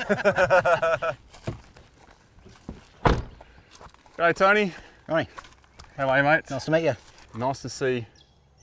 G'day Tony. Ronny. How are you, mate? Nice to meet you. Nice to see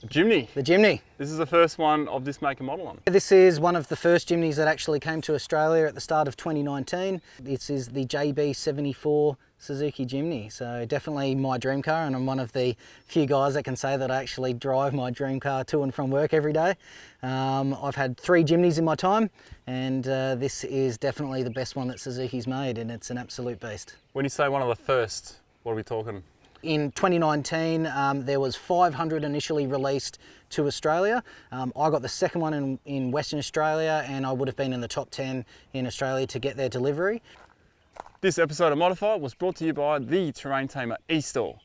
a Jimny. The Jimny. This is the first one of this make and model on. This is one of the first Jimnys that actually came to Australia at the start of 2019. This is the JB74 Suzuki Jimny, so definitely my dream car, and I'm one of the few guys that can say that I actually drive my dream car to and from work every day. I've had 3 Jimnys in my time, and this is definitely the best one that Suzuki's made, and it's an absolute beast. When you say one of the first, what are we talking? In 2019, there was 500 initially released to Australia. I got the second one in Western Australia, and I would have been in the top 10 in Australia to get their delivery. This episode of Modify was brought to you by the Terrain Tamer eStore,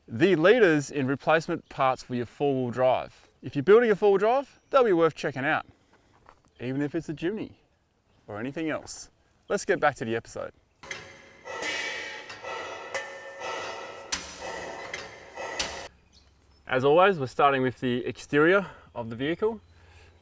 the leaders in replacement parts for your four-wheel drive. If you're building a four-wheel drive, they'll be worth checking out, even if it's a Jimny or anything else. Let's get back to the episode. As always, we're starting with the exterior of the vehicle.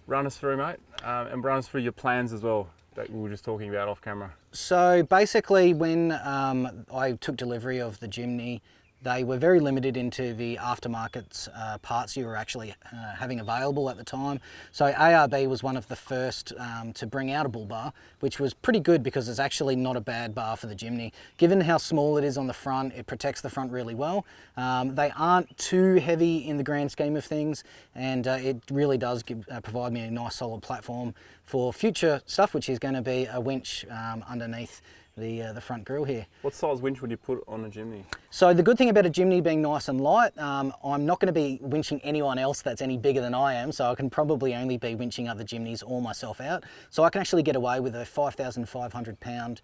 Run us through, mate, and run us through your plans as well that we were just talking about off camera. So basically, when I took delivery of the Jimny, they were very limited into the aftermarket parts you were actually having available at the time. So ARB was one of the first to bring out a bull bar, which was pretty good because it's actually not a bad bar for the Jimny. Given how small it is on the front, it protects the front really well. They aren't too heavy in the grand scheme of things, and it really does provide me a nice solid platform for future stuff, which is going to be a winch underneath the front grille here. What size winch would you put on a Jimny? So the good thing about a Jimny being nice and light, I'm not going to be winching anyone else that's any bigger than I am, so I can probably only be winching other Jimnys or myself out. So I can actually get away with a 5,500 pound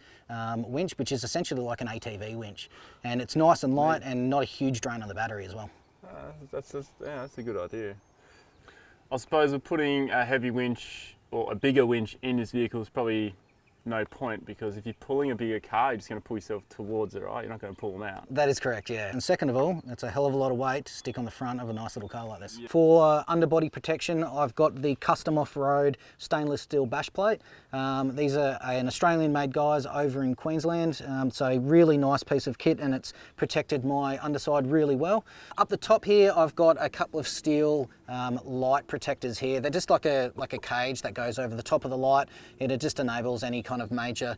winch, which is essentially like an ATV winch. And it's nice and light and not a huge drain on the battery as well. That's a good idea. I suppose with putting a heavy winch or a bigger winch in this vehicle is probably no point, because if you're pulling a bigger car, you're just going to pull yourself towards it, right? You're not going to pull them out. That is correct, yeah. And second of all, it's a hell of a lot of weight to stick on the front of a nice little car like this. Yeah. For underbody protection, I've got the custom off-road stainless steel bash plate. These are an Australian-made guys over in Queensland, so really nice piece of kit, and it's protected my underside really well. Up the top here, I've got a couple of steel light protectors here. They're just like a cage that goes over the top of the light. It just enables any kind of major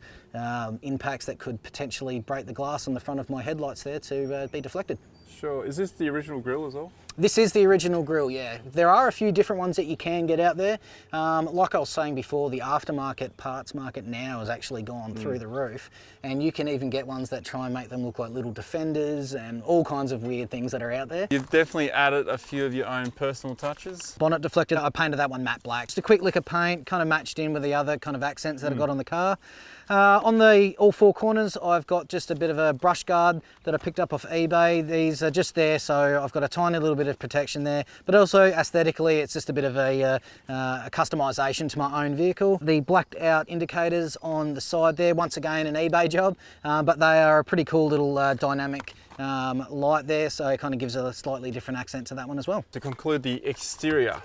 impacts that could potentially break the glass on the front of my headlights there to be deflected. Sure. Is this the original grille as well? This is the original grille, yeah. There are a few different ones that you can get out there. Like I was saying before, the aftermarket parts market now has actually gone through the roof, and you can even get ones that try and make them look like little Defenders and all kinds of weird things that are out there. You've definitely added a few of your own personal touches. Bonnet deflected, I painted that one matte black. Just a quick lick of paint, kind of matched in with the other kind of accents that I got on the car. On the all four corners, I've got just a bit of a brush guard that I picked up off eBay. These are just there, so I've got a tiny little bit of protection there, but also aesthetically, it's just a bit of a customization to my own vehicle. The blacked out indicators on the side there, once again, an eBay job, but they are a pretty cool little dynamic light there, so it kind of gives a slightly different accent to that one as well. To conclude the exterior,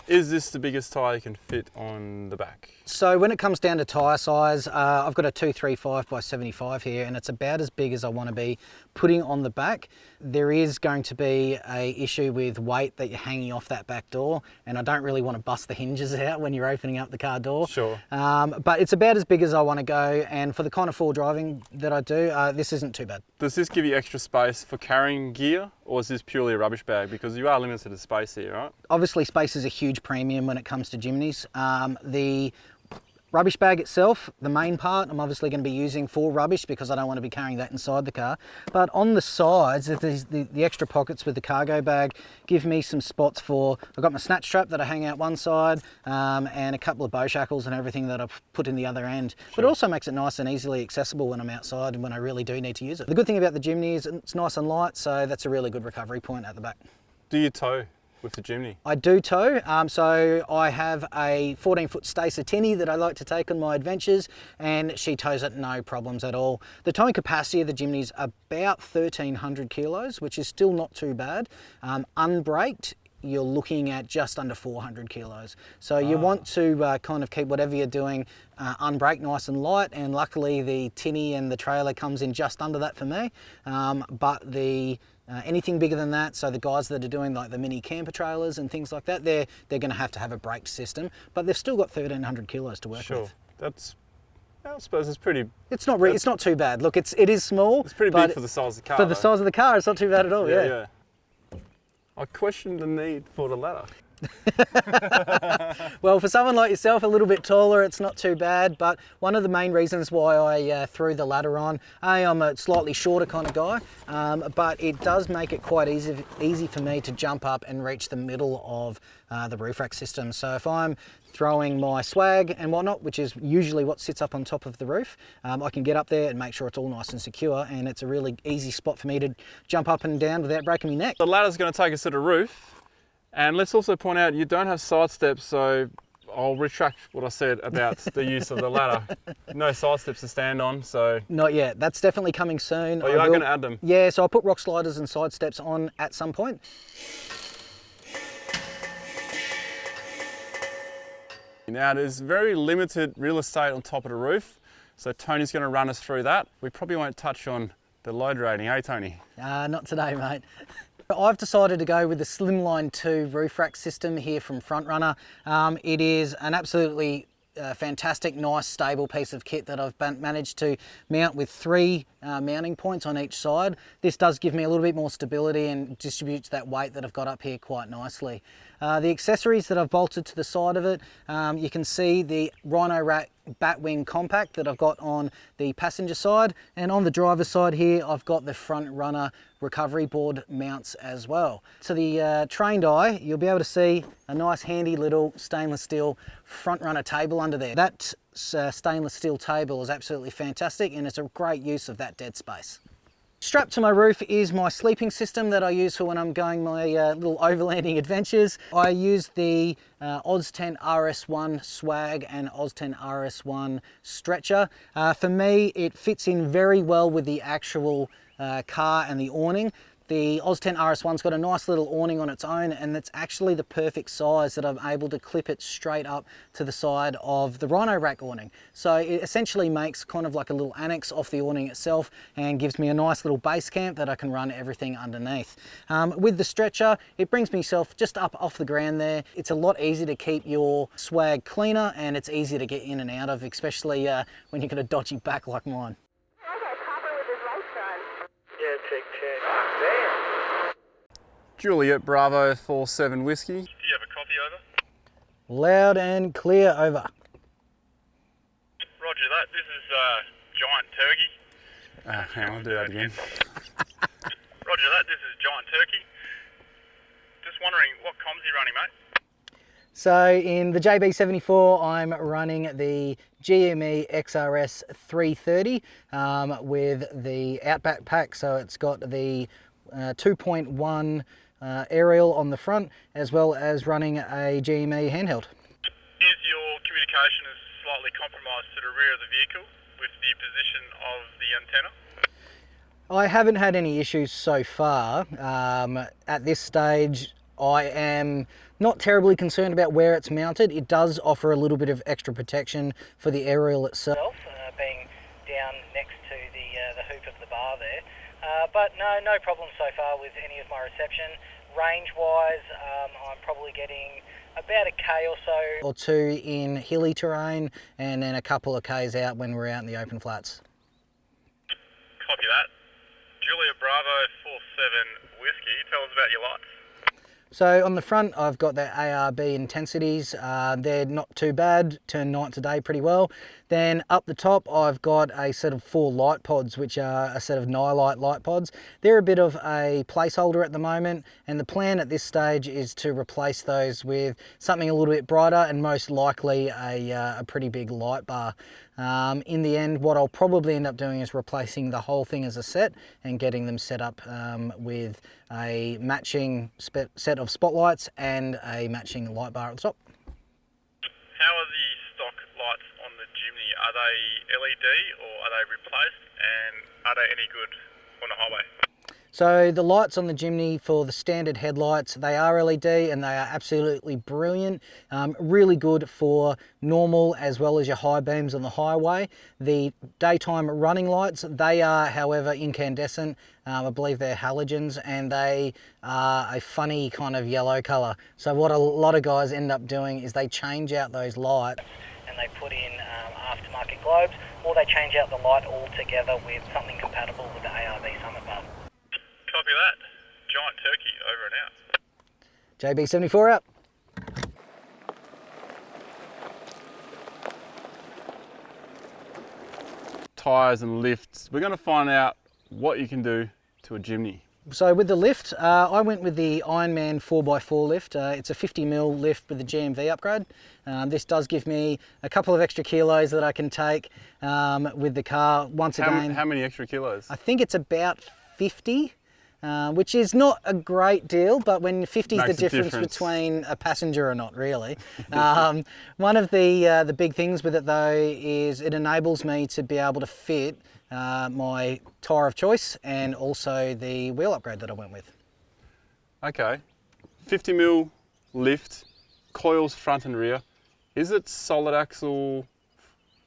is this the biggest tyre you can fit on the back? So when it comes down to tyre size, I've got a 235 by 75 here, and it's about as big as I want to be putting on the back. There is going to be a issue with weight that you're hanging off that back door, and I don't really want to bust the hinges out when you're opening up the car door. Sure. But it's about as big as I want to go, and for the kind of full driving that I do, this isn't too bad. Does this give you extra space for carrying gear, or is this purely a rubbish bag? Because you are limited to space here, right? Obviously, space is a huge premium when it comes to Jimnys. The rubbish bag itself, the main part, I'm obviously going to be using for rubbish because I don't want to be carrying that inside the car. But on the sides, the extra pockets with the cargo bag give me some spots for, I've got my snatch strap that I hang out one side, and a couple of bow shackles and everything that I've put in the other end. Sure. But it also makes it nice and easily accessible when I'm outside and when I really do need to use it. The good thing about the Jimny is it's nice and light, so that's a really good recovery point at the back. Do you tow with the Jimny? I do tow, so I have a 14-foot Stacer Tinny that I like to take on my adventures, and she tows it no problems at all. The towing capacity of the Jimny is about 1,300 kilos, which is still not too bad. Unbraked, you're looking at just under 400 kilos. So you want to kind of keep whatever you're doing unbrake nice and light, and luckily the tinny and the trailer comes in just under that for me. But anything bigger than that, so the guys that are doing like the mini camper trailers and things like that, they're going to have a braked system, but they've still got 1,300 kilos to work with. That's, I suppose it's pretty... It's not too bad. Look, it is small. It's pretty big for the size of the car. For the size of the car, it's not too bad at all, yeah. I question the need for the ladder. Well, for someone like yourself, a little bit taller, it's not too bad, but one of the main reasons why I threw the ladder on, I'm a slightly shorter kind of guy, but it does make it quite easy for me to jump up and reach the middle of the roof rack system. So if I'm throwing my swag and whatnot, which is usually what sits up on top of the roof, I can get up there and make sure it's all nice and secure, and it's a really easy spot for me to jump up and down without breaking my neck. The ladder's going to take us to the roof. And let's also point out, you don't have side steps, so I'll retract what I said about the use of the ladder. No side steps to stand on, so... Not yet. That's definitely coming soon. Oh, you are going to add them? Yeah, so I'll put rock sliders and side steps on at some point. Now, there's very limited real estate on top of the roof, so Tony's going to run us through that. We probably won't touch on the load rating, eh, Tony? Not today, mate. I've decided to go with the Slimline 2 roof rack system here from Front Runner. It is an absolutely fantastic, nice, stable piece of kit that I've managed to mount with 3 mounting points on each side. This does give me a little bit more stability and distributes that weight that I've got up here quite nicely. The accessories that I've bolted to the side of it, you can see the Rhino Rack Batwing Compact that I've got on the passenger side, and on the driver's side here I've got the Front Runner recovery board mounts as well. To the trained eye, you'll be able to see a nice handy little stainless steel Front Runner table under there. That stainless steel table is absolutely fantastic, and it's a great use of that dead space. Strapped to my roof is my sleeping system that I use for when I'm going my little overlanding adventures. I use the Oz 10 RS1 swag and Oz 10 RS1 stretcher. For me, it fits in very well with the actual car and the awning. The Oz 10 RS1's got a nice little awning on its own, and it's actually the perfect size that I'm able to clip it straight up to the side of the Rhino Rack awning. So it essentially makes kind of like a little annex off the awning itself and gives me a nice little base camp that I can run everything underneath. With the stretcher, it brings myself just up off the ground there. It's a lot easier to keep your swag cleaner, and it's easier to get in and out of, especially when you've got a dodgy back like mine. Juliet Bravo 47 Whiskey. Do you have a copy over? Loud and clear over. Roger that. This is Giant Turkey. Hang on, I'll do that again. Roger that. This is Giant Turkey. Just wondering, what comms are you running, mate? So in the JB74, I'm running the GME XRS 330 with the Outback pack. So it's got the 2.1 aerial on the front, as well as running a GME handheld. Is your communication slightly compromised to the rear of the vehicle with the position of the antenna? I haven't had any issues so far. At this stage, I am not terribly concerned about where it's mounted. It does offer a little bit of extra protection for the aerial itself, being down next to the hoop of the bar there. But no problem so far with any of my reception. Range-wise, I'm probably getting about a K or so. Or 2 in hilly terrain, and then a couple of Ks out when we're out in the open flats. Copy that. Julia Bravo 47 Whiskey, tell us about your lights. So on the front, I've got the ARB intensities. They're not too bad, turn night to day pretty well. Then up the top, I've got a set of 4 light pods, which are a set of Nightlight light pods. They're a bit of a placeholder at the moment, and the plan at this stage is to replace those with something a little bit brighter, and most likely a pretty big light bar. In the end, what I'll probably end up doing is replacing the whole thing as a set and getting them set up with a matching set of spotlights and a matching light bar at the top. How are the stock lights on the Jimny? Are they LED or are they replaced, and are they any good on the highway? So the lights on the Jimny for the standard headlights, they are LED and they are absolutely brilliant. Really good for normal as well as your high beams on the highway. The daytime running lights, they are however incandescent. I believe they're halogens and they are a funny kind of yellow colour. So what a lot of guys end up doing is they change out those lights and they put in aftermarket globes, or they change out the light altogether with something compatible with the ARB Summit bulb. Copy that. Giant turkey over and out. JB74 out. Tyres and lifts. We're going to find out what you can do to a Jimny. So with the lift, I went with the Ironman 4x4 lift. It's a 50mm lift with the GMV upgrade. This does give me a couple of extra kilos that I can take with the car. Once again, how many extra kilos? I think it's about 50, which is not a great deal, but when 50 is the difference between a passenger or not, really. One of the big things with it though is it enables me to be able to fit my tyre of choice and also the wheel upgrade that I went with. Okay, 50mm lift, coils front and rear. Is it solid axle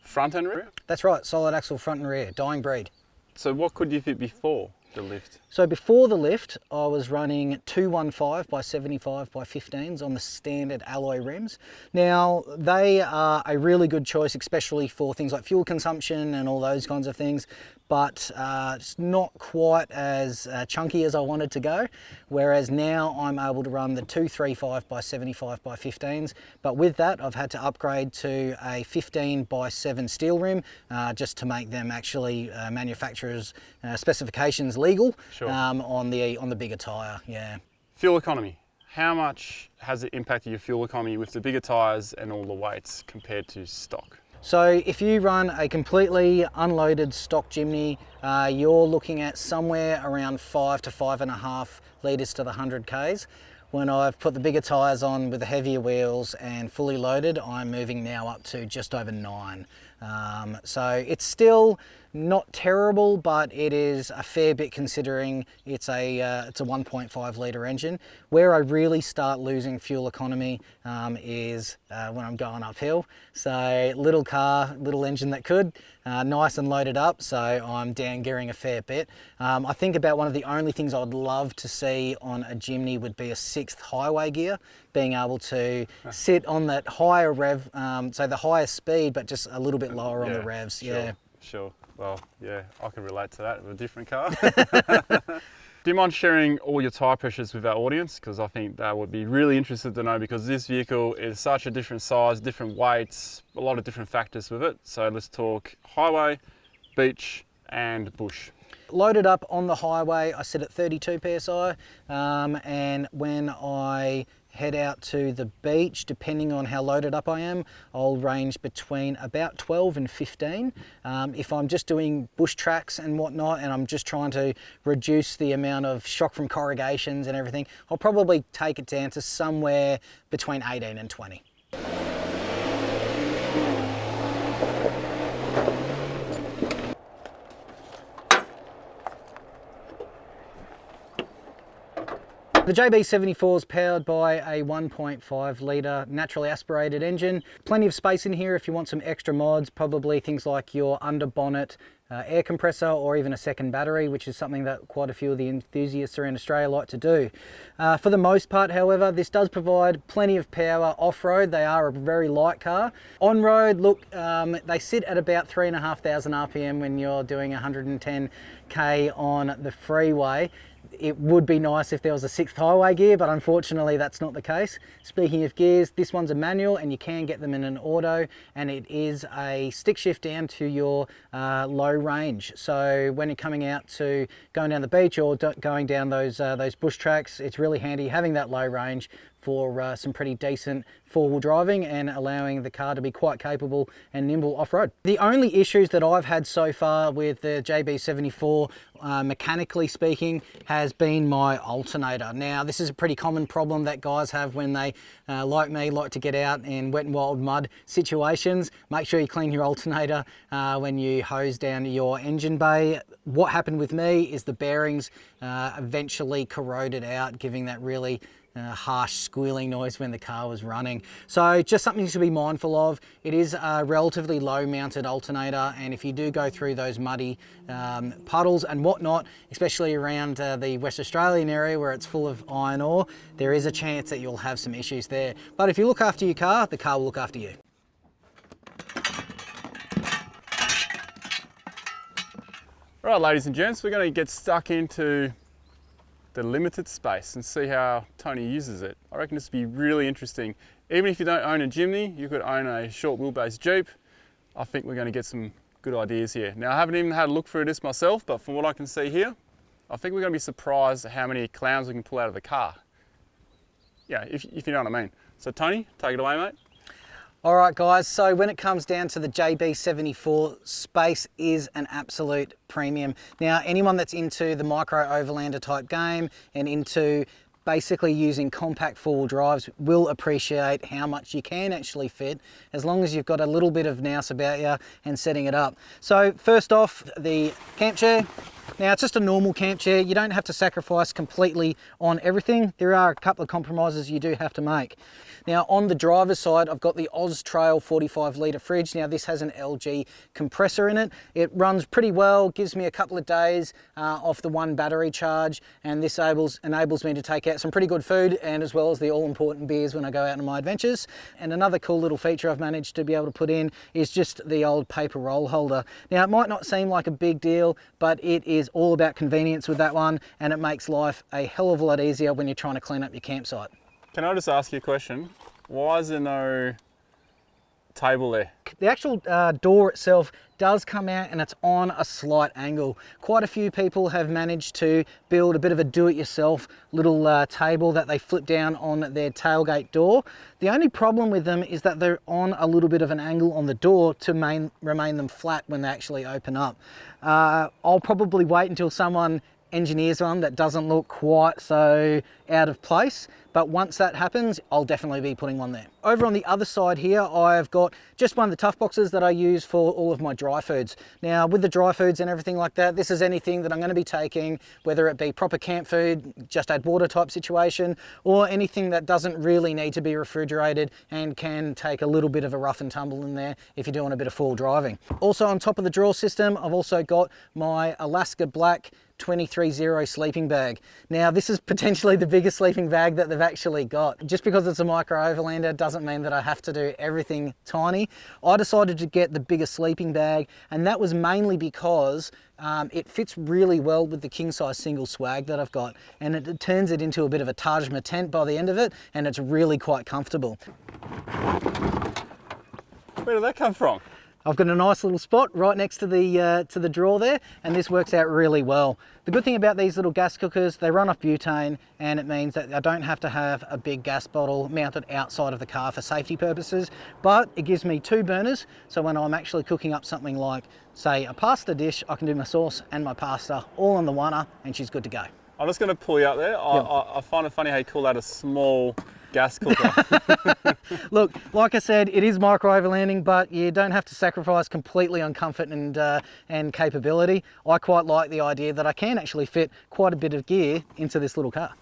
front and rear? That's right, solid axle front and rear, dying breed. So what could you fit before the lift? So before the lift, I was running 215 by 75 by 15s on the standard alloy rims. Now, they are a really good choice, especially for things like fuel consumption and all those kinds of things, but it's not quite as chunky as I wanted to go. Whereas now I'm able to run the 235 by 75 by 15s, but with that, I've had to upgrade to a 15 by 7 steel rim, just to make them actually manufacturer's specifications legal. Sure. On the bigger tyre, yeah. Fuel economy. How much has it impacted your fuel economy with the bigger tyres and all the weights compared to stock? So if you run a completely unloaded stock Jimny, you're looking at somewhere around 5 to 5.5 litres to the 100 Ks. When I've put the bigger tyres on with the heavier wheels and fully loaded, I'm moving now up to just over 9. So it's still not terrible, but it is a fair bit considering it's a 1.5 litre engine. Where I really start losing fuel economy is when I'm going uphill. So little car, little engine that could, nice and loaded up, so I'm down gearing a fair bit. I think about one of the only things I'd love to see on a Jimny would be a 6th highway gear, being able to sit on that higher rev, so the higher speed, but just a little bit lower on the revs. Sure, yeah. Sure. Well, yeah, I can relate to that with a different car. Do you mind sharing all your tyre pressures with our audience? Because I think they would be really interested to know, because this vehicle is such a different size, different weights, a lot of different factors with it. So let's talk highway, beach and bush. Loaded up on the highway, I sit at 32 PSI, and when I head out to the beach, depending on how loaded up I am, I'll range between about 12 and 15. If I'm just doing bush tracks and whatnot, and I'm just trying to reduce the amount of shock from corrugations and everything, I'll probably take it down to somewhere between 18 and 20. The JB74 is powered by a 1.5 litre naturally aspirated engine. Plenty of space in here if you want some extra mods, probably things like your under bonnet air compressor or even a second battery, which is something that quite a few of the enthusiasts around Australia like to do. For the most part, however, this does provide plenty of power off-road. They are a very light car. On-road, look, they sit at about 3,500 RPM when you're doing 110k on the freeway. It would be nice if there was a 6th highway gear, but unfortunately that's not the case. Speaking of gears, this one's a manual and you can get them in an auto, and it is a stick shift down to your low range. So when you're coming out to going down the beach or going down those bush tracks, it's really handy having that low range for some pretty decent four-wheel driving and allowing the car to be quite capable and nimble off-road. The only issues that I've had so far with the JB74 mechanically speaking, has been my alternator. Now, this is a pretty common problem that guys have when they, like me, like to get out in wet and wild mud situations. Make sure you clean your alternator when you hose down your engine bay. What happened with me is the bearings eventually corroded out, giving that really harsh squealing noise when the car was running. So just something to be mindful of. It is a relatively low mounted alternator, and if you do go through those muddy puddles and whatnot, especially around the West Australian area where it's full of iron ore, there is a chance that you'll have some issues there. But if you look after your car, the car will look after you. All right, ladies and gents, we're going to get stuck into the limited space and see how Tony uses it. I reckon this would be really interesting. Even if you don't own a Jimny, you could own a short wheelbase Jeep. I think we're going to get some good ideas here. Now, I haven't even had a look through this myself, but from what I can see here, I think we're going to be surprised at how many clowns we can pull out of the car. Yeah, if you know what I mean. So Tony, take it away, mate. All right, guys, so when it comes down to the JB74, space is an absolute premium. Now, anyone that's into the micro overlander type game and into basically using compact four-wheel drives will appreciate how much you can actually fit as long as you've got a little bit of nous about you and setting it up. So first off, the camp chair. Now, it's just a normal camp chair. You don't have to sacrifice completely on everything. There are a couple of compromises you do have to make. Now, on the driver's side, I've got the Austrail 45 litre fridge. Now, this has an LG compressor in it. It runs pretty well, gives me a couple of days off the one battery charge, and this enables me to take out some pretty good food and as well as the all-important beers when I go out on my adventures. And another cool little feature I've managed to be able to put in is just the old paper roll holder. Now, it might not seem like a big deal, but it is all about convenience with that one, and it makes life a hell of a lot easier when you're trying to clean up your campsite. Can I just ask you a question? Why is there no table there? The actual door itself does come out and it's on a slight angle. Quite a few people have managed to build a bit of a do-it-yourself little table that they flip down on their tailgate door. The only problem with them is that they're on a little bit of an angle on the door to remain them flat when they actually open up. I'll probably wait until someone engineers one that doesn't look quite so out of place, but once that happens, I'll definitely be putting one there. Over on the other side here, I've got just one of the tough boxes that I use for all of my dry foods. Now, with the dry foods and everything like that, this is anything that I'm going to be taking, whether it be proper camp food, just add water type situation, or anything that doesn't really need to be refrigerated and can take a little bit of a rough and tumble in there if you're doing a bit of full driving. Also on top of the drawer system, I've also got my Alaska Black 23-0 sleeping bag. Now, this is potentially the biggest sleeping bag that they've actually got. Just because it's a micro overlander doesn't mean that I have to do everything tiny. I decided to get the biggest sleeping bag, and that was mainly because it fits really well with the king size single swag that I've got, and it turns it into a bit of a Taj Mahal tent by the end of it, and it's really quite comfortable. Where did that come from? I've got a nice little spot right next to the drawer there, and this works out really well. The good thing about these little gas cookers, they run off butane, and it means that I don't have to have a big gas bottle mounted outside of the car for safety purposes, but it gives me two burners, so when I'm actually cooking up something like, say, a pasta dish, I can do my sauce and my pasta all in the one, and she's good to go. I'm just going to pull you up there. Yep. I find it funny how you call that a small gas cooker. Look, like I said, it is micro overlanding, but you don't have to sacrifice completely on comfort and capability. I quite like the idea that I can actually fit quite a bit of gear into this little car.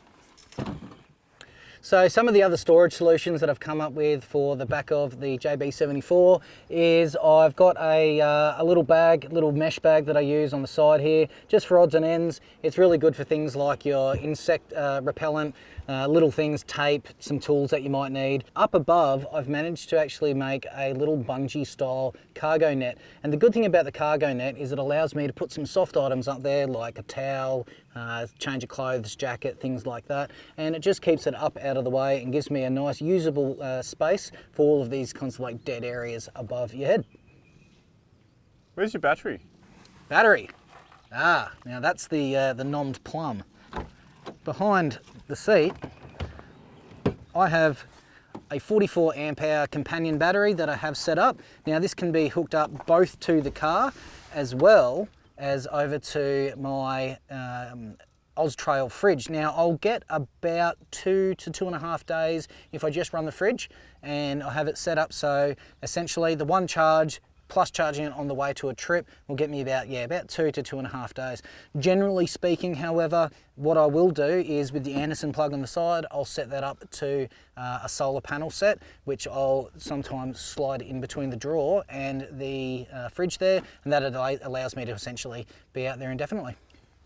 So some of the other storage solutions that I've come up with for the back of the JB74 is I've got a little mesh bag that I use on the side here, just for odds and ends. It's really good for things like your insect repellent, little things, tape, some tools that you might need. Up above, I've managed to actually make a little bungee style cargo net. And the good thing about the cargo net is it allows me to put some soft items up there like a towel, change of clothes, jacket, things like that. And it just keeps it up out of the way and gives me a nice usable space for all of these kinds of like dead areas above your head. Where's your battery? Battery. Now that's the nommed plum. Behind the seat, I have a 44 amp hour companion battery that I have set up. Now this can be hooked up both to the car as well as over to my Oz Trail fridge. Now I'll get about 2 to 2.5 days if I just run the fridge, and I have it set up so essentially the one charge plus charging it on the way to a trip will get me about 2 to 2.5 days. Generally speaking, however, what I will do is with the Anderson plug on the side, I'll set that up to a solar panel set, which I'll sometimes slide in between the drawer and the fridge there, and that allows me to essentially be out there indefinitely.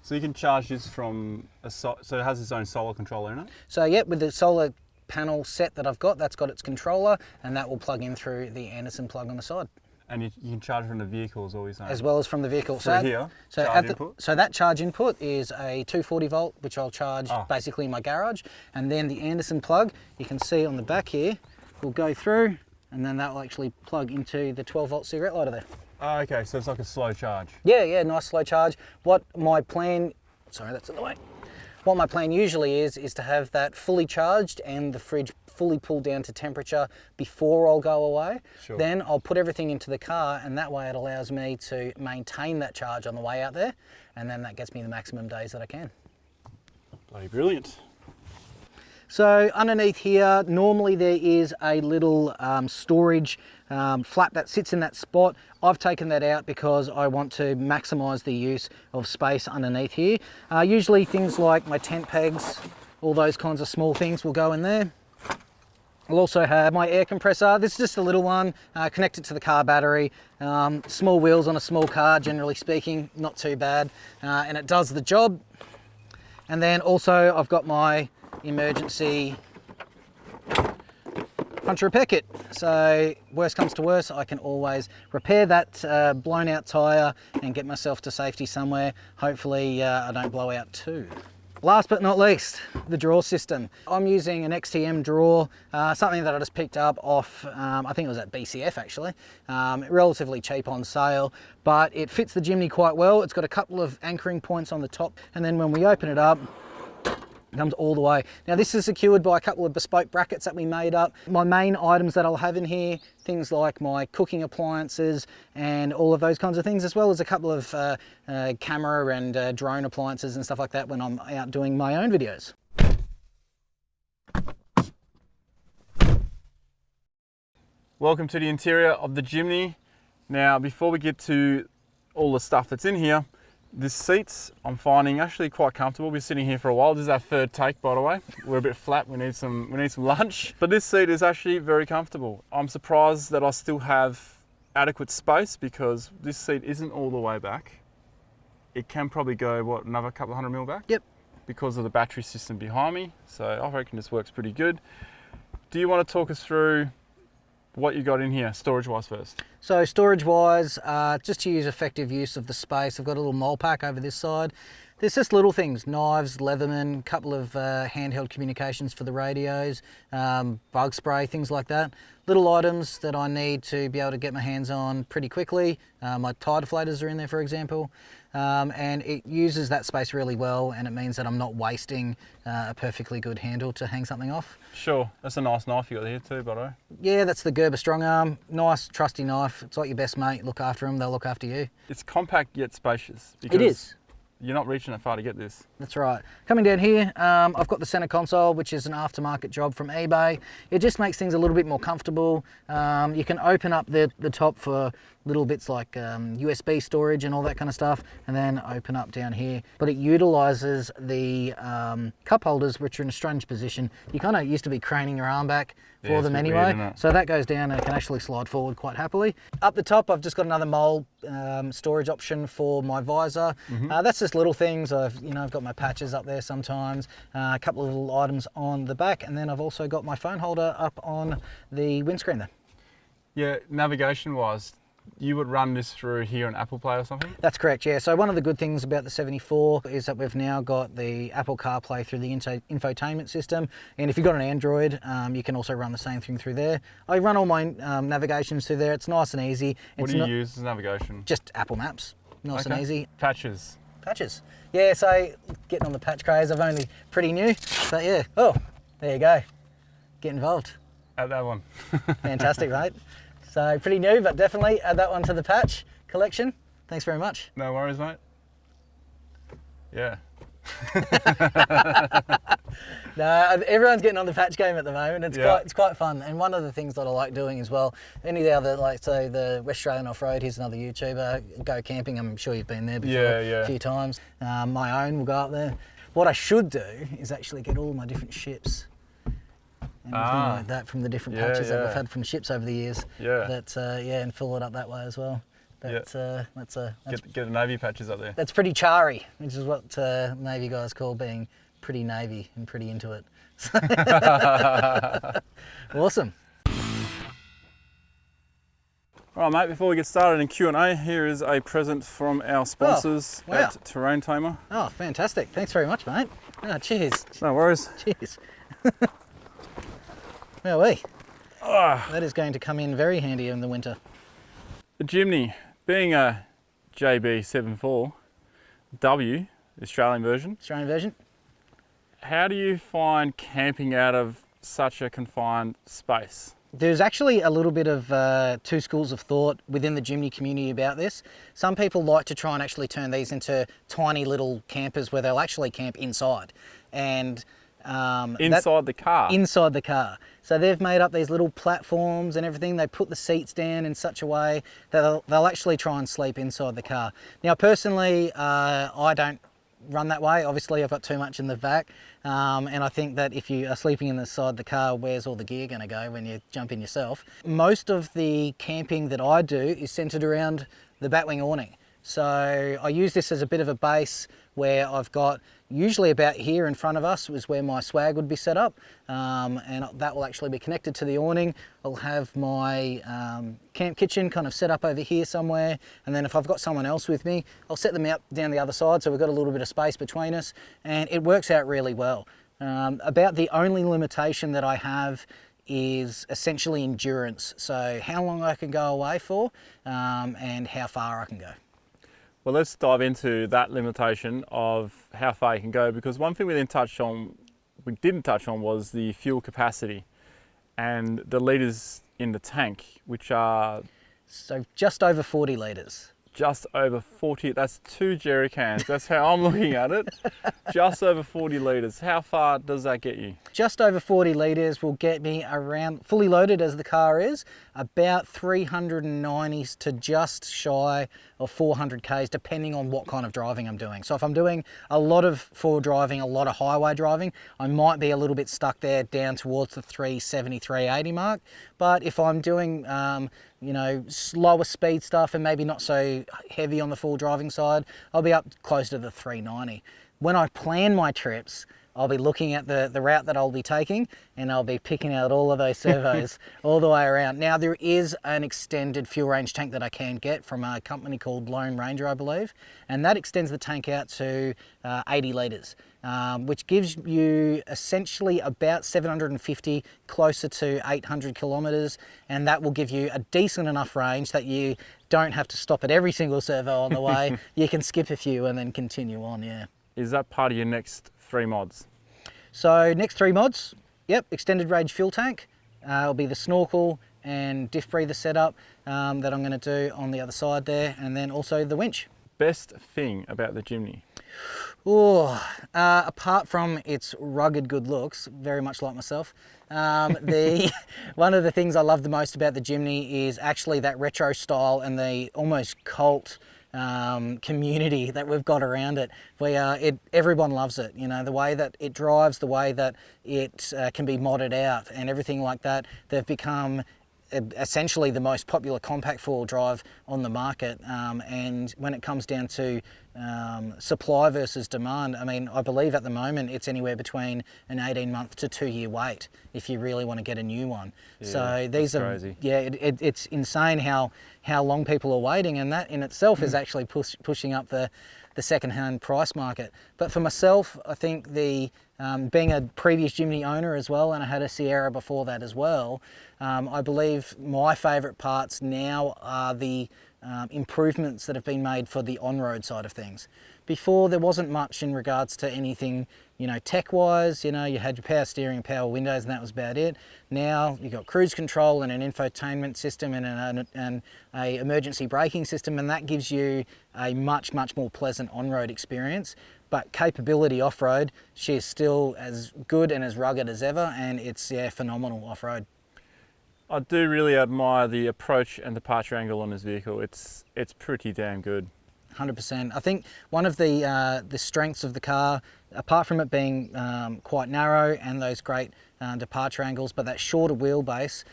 So you can charge this from so it has its own solar controller in it? So yeah, with the solar panel set that I've got, that's got its controller, and that will plug in through the Anderson plug on the side. And you can charge from the vehicle is always as well as from the vehicle. So here, charge input? So that charge input is a 240 volt, which I'll charge basically in my garage. And then the Anderson plug, you can see on the back here, will go through, and then that will actually plug into the 12 volt cigarette lighter there. Oh, okay, so it's like a slow charge. Yeah, nice slow charge. What my plan, sorry, that's in the way. What my plan usually is to have that fully charged and the fridge fully pulled down to temperature before I'll go away. Sure. Then I'll put everything into the car, and that way it allows me to maintain that charge on the way out there, and then that gets me the maximum days that I can. Bloody brilliant. So underneath here, normally there is a little storage flap that sits in that spot. I've taken that out because I want to maximise the use of space underneath here. Usually things like my tent pegs, all those kinds of small things will go in there. I'll also have my air compressor. This is just a little one, connected to the car battery. Small wheels on a small car, generally speaking, not too bad. And it does the job. And then also I've got my emergency punch repair kit. So worst comes to worst, I can always repair that blown out tyre and get myself to safety somewhere. Hopefully I don't blow out too. Last but not least, the drawer system. I'm using an XTM drawer, something that I just picked up off, I think it was at BCF actually, relatively cheap on sale, but it fits the Jimny quite well. It's got a couple of anchoring points on the top, and then when we open it up, it comes all the way. Now this is secured by a couple of bespoke brackets that we made up. My main items that I'll have in here, things like my cooking appliances and all of those kinds of things, as well as a couple of camera and drone appliances and stuff like that when I'm out doing my own videos. Welcome to the interior of the Jimny. Now before we get to all the stuff that's in here, this seats I'm finding actually quite comfortable. We're sitting here for a while. This is our third take, by the way. We're a bit flat. We need some lunch. But this seat is actually very comfortable. I'm surprised that I still have adequate space because this seat isn't all the way back. It can probably go another couple of 100 mil back. Yep. Because of the battery system behind me. So I reckon this works pretty good. Do you want to talk us through what you got in here, storage-wise first? So storage-wise, just to use effective use of the space, I've got a little mole pack over this side. There's just little things, knives, Leatherman, couple of handheld communications for the radios, bug spray, things like that. Little items that I need to be able to get my hands on pretty quickly. My tire deflators are in there, for example. And it uses that space really well, and it means that I'm not wasting a perfectly good handle to hang something off. Sure, that's a nice knife you got here too, by the way. Yeah, that's the Gerber Strong Arm. Nice, trusty knife. It's like your best mate. Look after them, they'll look after you. It's compact yet spacious. It is. You're not reaching that far to get this. That's right. Coming down here, I've got the center console, which is an aftermarket job from eBay. It just makes things a little bit more comfortable. You can open up the top for little bits like USB storage and all that kind of stuff, and then open up down here. But it utilizes the cup holders, which are in a strange position. You kind of used to be craning your arm back for them anyway. So that goes down and it can actually slide forward quite happily. Up the top, I've just got another mole storage option for my visor. That's just little things. I've got my patches up there sometimes, a couple of little items on the back, and then I've also got my phone holder up on the windscreen there. Yeah, navigation-wise, you would run this through here on Apple Play or something? That's correct, yeah. So one of the good things about the 74 is that we've now got the Apple CarPlay through the infotainment system. And if you've got an Android, you can also run the same thing through there. I run all my navigations through there. It's nice and easy. What do you use as navigation? Just Apple Maps, nice and easy. Patches? Patches. Yeah, so getting on the patch craze, I've only pretty new. But yeah, oh, there you go. Get involved. Add that one. Fantastic, mate. So pretty new, but definitely add that one to the patch collection. Thanks very much. No worries, mate. Yeah. No, everyone's getting on the patch game at the moment. It's quite fun. And one of the things that I like doing as well, any of the other, like, so the West Australian Off-Road, here's another YouTuber, Go Camping, I'm sure you've been there before a few times. My own will go up there. What I should do is actually get all my different ships and everything like that from the different patches that we've had from ships over the years. And fill it up that way as well. That's Get the Navy patches up there. That's pretty charry, which is what Navy guys call being pretty Navy and pretty into it. Awesome. All right, mate, before we get started in Q&A, here is a present from our sponsors at Terrain Tamer. Oh, fantastic. Thanks very much, mate. Cheers. No worries. Cheers. Well, that is going to come in very handy in the winter. The Jimny, being a JB74W, Australian version, how do you find camping out of such a confined space? There's actually a little bit of two schools of thought within the Jimny community about this. Some people like to try and actually turn these into tiny little campers where they'll actually camp inside. And inside the car? Inside the car. So they've made up these little platforms and everything. They put the seats down in such a way that they'll actually try and sleep inside the car. Now, personally, I don't run that way. Obviously, I've got too much in the back. And I think that if you are sleeping inside the car, where's all the gear going to go when you jump in yourself? Most of the camping that I do is centered around the batwing awning. So I use this as a bit of a base where I've got usually about here in front of us is where my swag would be set up, and that will actually be connected to the awning. I'll have my camp kitchen kind of set up over here somewhere, and then if I've got someone else with me, I'll set them out down the other side so we've got a little bit of space between us, and it works out really well. About the only limitation that I have is essentially endurance, so how long I can go away for and how far I can go. Well, let's dive into that limitation of how far you can go, because one thing we didn't touch on was the fuel capacity and the litres in the tank, which are... So just over 40 litres. Just over 40, that's 2 jerry cans. That's how I'm looking at it. Just over 40 litres. How far does that get you? Just over 40 litres will get me around, fully loaded as the car is, about 390s to just shy of 400 Ks, depending on what kind of driving I'm doing. So if I'm doing a lot of forward driving, a lot of highway driving, I might be a little bit stuck there down towards the 370, 380 mark. But if I'm doing, you know, slower speed stuff and maybe not so heavy on the full driving side, I'll be up close to the 390. When I plan my trips, I'll be looking at the route that I'll be taking, and I'll be picking out all of those servos all the way around. Now, there is an extended fuel range tank that I can get from a company called Lone Ranger, I believe, and that extends the tank out to 80 litres, which gives you essentially about 750, closer to 800 kilometres, and that will give you a decent enough range that you don't have to stop at every single servo on the way. You can skip a few and then continue on, yeah. Is that part of your next 3 mods? So next 3 mods, yep, extended range fuel tank. It'll be the snorkel and diff breather setup that I'm going to do on the other side there, and then also the winch. Best thing about the Jimny? Oh, apart from its rugged good looks, very much like myself, one of the things I love the most about the Jimny is actually that retro style and the almost cult community that we've got around it. Everyone loves it, you know, the way that it drives, the way that it can be modded out and everything like that. They've become essentially the most popular compact four-wheel drive on the market, and when it comes down to supply versus demand, I mean, I believe at the moment it's anywhere between an 18-month to 2-year wait if you really want to get a new one. Yeah, so these are crazy. Yeah, it's insane how long people are waiting, and that in itself is actually pushing up the second-hand price market. But for myself, I think being a previous Jimny owner as well, and I had a Sierra before that as well, I believe my favourite parts now are the improvements that have been made for the on-road side of things. Before, there wasn't much in regards to anything, tech-wise. You had your power steering and power windows, and that was about it. Now you've got cruise control and an infotainment system and a emergency braking system, and that gives you a much more pleasant on-road experience. But capability off-road, she's still as good and as rugged as ever, and it's phenomenal off-road. I do really admire the approach and departure angle on this vehicle. It's pretty damn good. 100%. I think one of the strengths of the car, apart from it being quite narrow and those great departure angles, but that shorter wheelbase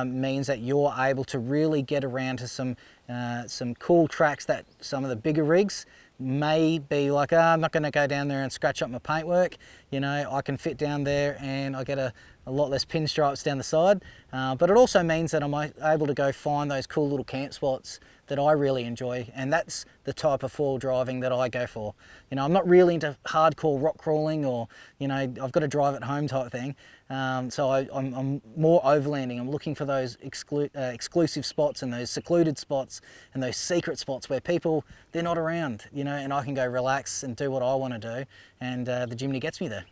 means that you're able to really get around to some cool tracks that some of the bigger rigs may be like, I'm not going to go down there and scratch up my paintwork. I can fit down there and I get a lot less pinstripes down the side. But it also means that I'm able to go find those cool little camp spots that I really enjoy, and that's the type of four-wheel driving that I go for. I'm not really into hardcore rock crawling or, I've got to drive at home type thing. So I'm more overlanding. I'm looking for those exclusive spots and those secluded spots and those secret spots where people, they're not around, and I can go relax and do what I want to do, and the Jimny gets me there.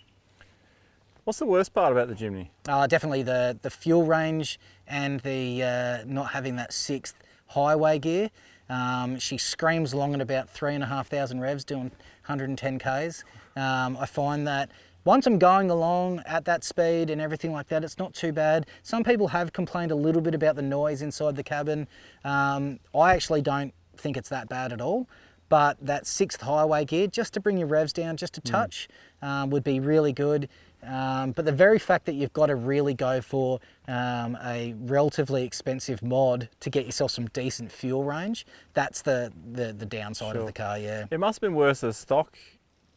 What's the worst part about the Jimny? Definitely the fuel range and the not having that sixth highway gear. She screams along at about 3,500 revs doing 110 Ks. I find that once I'm going along at that speed and everything like that, it's not too bad. Some people have complained a little bit about the noise inside the cabin. I actually don't think it's that bad at all. But that sixth highway gear, just to bring your revs down just a touch, would be really good. But the very fact that you've got to really go for a relatively expensive mod to get yourself some decent fuel range, that's the downside of the car, yeah. It must have been worse as stock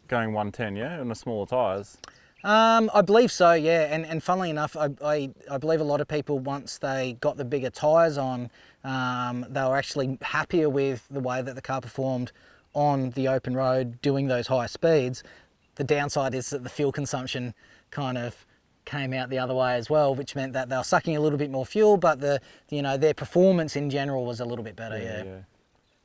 going 110, yeah, on the smaller tyres. I believe so, yeah. And funnily enough, I believe a lot of people, once they got the bigger tyres on, they were actually happier with the way that the car performed on the open road doing those high speeds. The downside is that the fuel consumption kind of came out the other way as well, which meant that they were sucking a little bit more fuel, but their performance in general was a little bit better, yeah.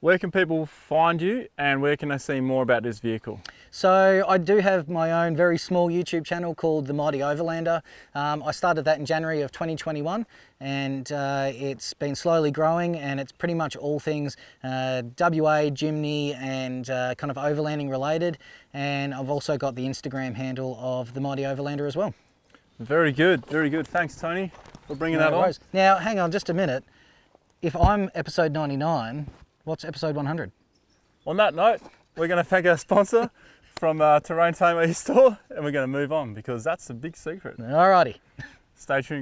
Where can people find you and where can they see more about this vehicle? So I do have my own very small YouTube channel called The Mighty Overlander. I started that in January of 2021 and it's been slowly growing, and it's pretty much all things WA, Jimny and kind of overlanding related. And I've also got the Instagram handle of The Mighty Overlander as well. Very good, very good. Thanks, Tony, for bringing that on. Now, hang on just a minute. If I'm episode 99, what's episode 100? On that note, we're going to thank our sponsor from Terrain Tamer e-store, and we're going to move on because that's a big secret. Alrighty. Stay tuned.